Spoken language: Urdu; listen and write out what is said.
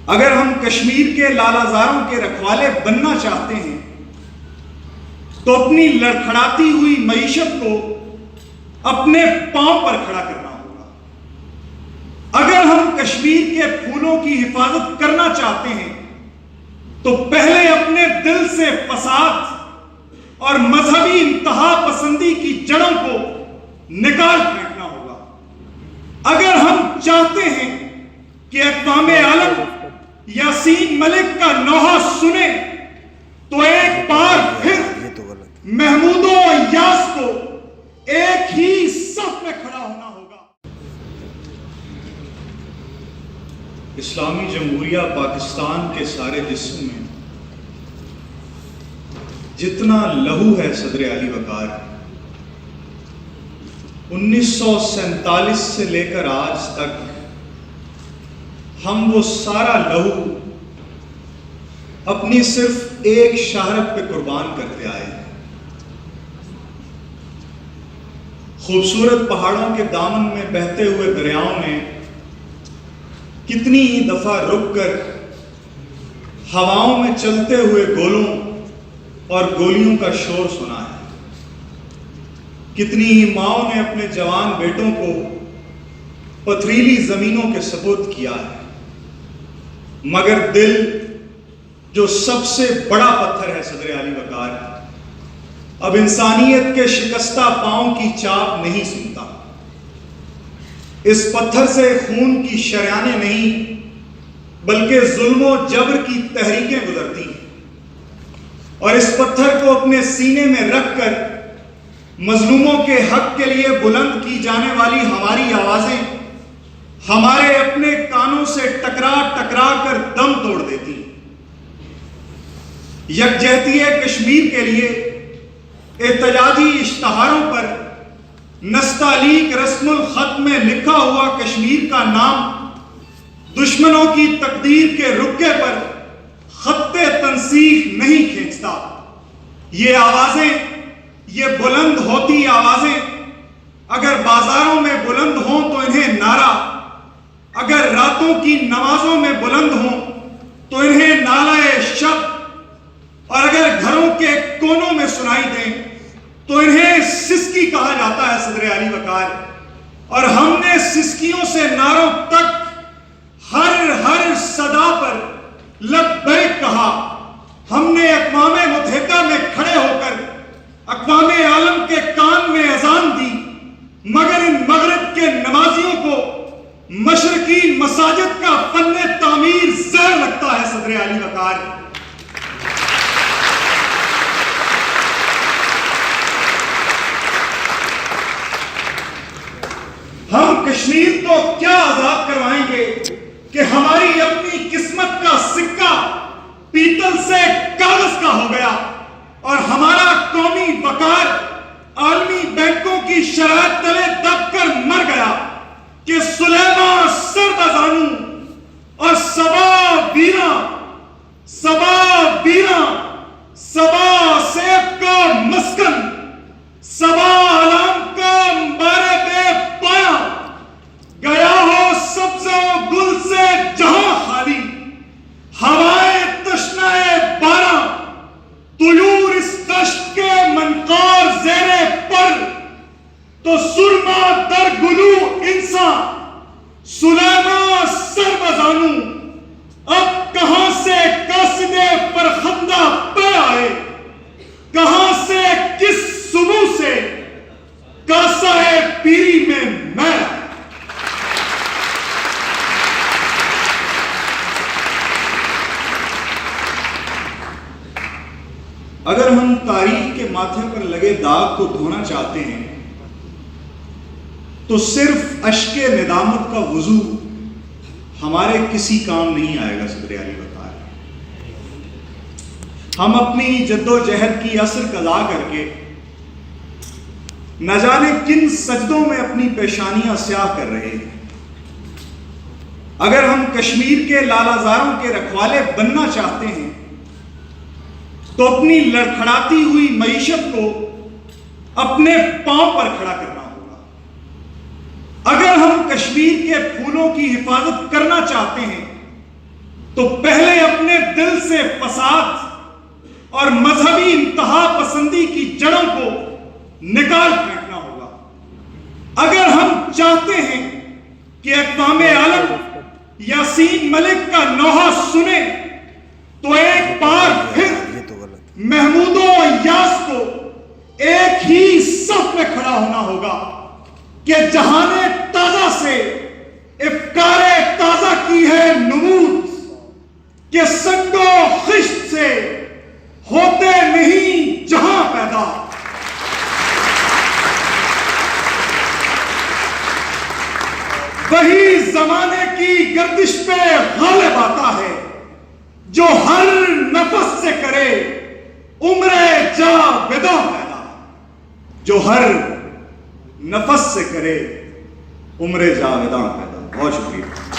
اگر ہم کشمیر کے لالازاروں کے رکھوالے بننا چاہتے ہیں تو اپنی لڑکھڑاتی ہوئی معیشت کو اپنے پاؤں پر کھڑا کرنا ہوگا۔ اگر ہم کشمیر کے پھولوں کی حفاظت کرنا چاہتے ہیں تو پہلے اپنے دل سے فساد اور مذہبی انتہا پسندی کی جڑوں کو نکال پھینکنا ہوگا۔ اگر ہم چاہتے ہیں کہ اقوام عالم یاسین ملک کا نوحہ سنے تو ایک بار پھر محمود و ایاز کو ایک ہی صف میں کھڑا ہونا ہوگا۔ اسلامی جمہوریہ پاکستان کے سارے جسم میں جتنا لہو ہے صدر علی وقار، 1947 سے لے کر آج تک ہم وہ سارا لہو اپنی صرف ایک شہرت پہ قربان کرتے آئے ہیں۔ خوبصورت پہاڑوں کے دامن میں بہتے ہوئے دریاؤں میں کتنی ہی دفعہ رک کر ہواؤں میں چلتے ہوئے گولوں اور گولیوں کا شور سنا ہے۔ کتنی ہی ماؤں نے اپنے جوان بیٹوں کو پتھریلی زمینوں کے سپرد کیا ہے، مگر دل جو سب سے بڑا پتھر ہے صدر علی وقار، اب انسانیت کے شکستہ پاؤں کی چاپ نہیں سنتا۔ اس پتھر سے خون کی شریانیں نہیں بلکہ ظلم و جبر کی تحریکیں گزرتی ہیں، اور اس پتھر کو اپنے سینے میں رکھ کر مظلوموں کے حق کے لیے بلند کی جانے والی ہماری آوازیں ہمارے اپنے کانوں سے ٹکرا ٹکرا کر دم توڑ دیتی ہیں۔ یکجہتی کشمیر کے لیے احتجاجی اشتہاروں پر نستعلیق رسم الخط میں لکھا ہوا کشمیر کا نام دشمنوں کی تقدیر کے رکے پر خط تنسیخ نہیں کھینچتا۔ یہ آوازیں، یہ بلند ہوتی آوازیں اگر بازاروں میں بلند ہوں تو انہیں نعرہ، اگر راتوں کی نمازوں میں بلند ہوں تو انہیں نالہ شب، اور اگر گھروں کے کونوں میں سنائی دیں تو انہیں سسکی کہا جاتا ہے صدر علی وقار۔ اور ہم نے سسکیوں سے نعروں تک ہر صدا پر لبیک کہا۔ ہم نے اقوام متحدہ میں کھڑے ہو کر اقوام عالم کے کان میں اذان دی، مگر ان مغرب کے نمازیوں کو مشرقی مساجد کا فن تعمیر زہر لگتا ہے صدر علی وقار۔ ہم کشمیر کو کیا آزاد کروائیں گے کہ ہماری اپنی قسمت کا سکہ پیتل سے کاغذ کا ہو گیا، اور ہمارا قومی وقار عالمی بینکوں کی شرائط تلے دب کر مر گیا کہ سلیمان سربزانو اور سبا سیب کا مسکن، سبا علام کا مارے بے پایا، گیا ہو سبز و گل سے جہاں خالی، ہوائیں تشنہ باراں، طیور اس دشت کے منقار زیر پر، تو سرما در گلو انسان سلیمان سربزانو، اب کہاں سے قاصد فرخندہ پہ آئے، کہاں سے کس صبح سے کاسہ پیری میں میں۔ اگر ہم تاریخ کے ماتھے پر لگے داغ کو دھونا چاہتے ہیں تو صرف اشک ندامت کا وضو ہمارے کسی کام نہیں آئے گا صدر علی وقار۔ ہم اپنی جد و جہد کی عصر قضا کر کے نہ جانے کن سجدوں میں اپنی پیشانیاں سیاہ کر رہے ہیں۔ اگر ہم کشمیر کے لالازاروں کے رکھوالے بننا چاہتے ہیں تو اپنی لڑکھڑاتی ہوئی معیشت کو اپنے پاؤں پر کھڑا کرنا ہوگا۔ اگر ہم کشمیر کے پھولوں کی حفاظت کرنا چاہتے ہیں تو پہلے اپنے دل سے فساد اور مذہبی انتہا پسندی کی جڑوں کو نکال پھینکنا ہوگا۔ اگر ہم چاہتے ہیں کہ اقوام عالم یاسین ملک کا نوحہ سنے تو ایک بار پھر محمود و ایاز کو ایک ہی صف میں کھڑا ہونا ہوگا کہ جہان تازہ سے افکار تازہ کی ہے نمود، کہ سنگ و خشت سے ہوتے نہیں جہاں پیدا۔ وہی زمانے کی گردش پہ غالب آتا ہے جو ہر نفس سے کرے عمر جاوداں پیدا، جو ہر نفس سے کرے عمر جاوداں پیدا۔ بہت شکریہ۔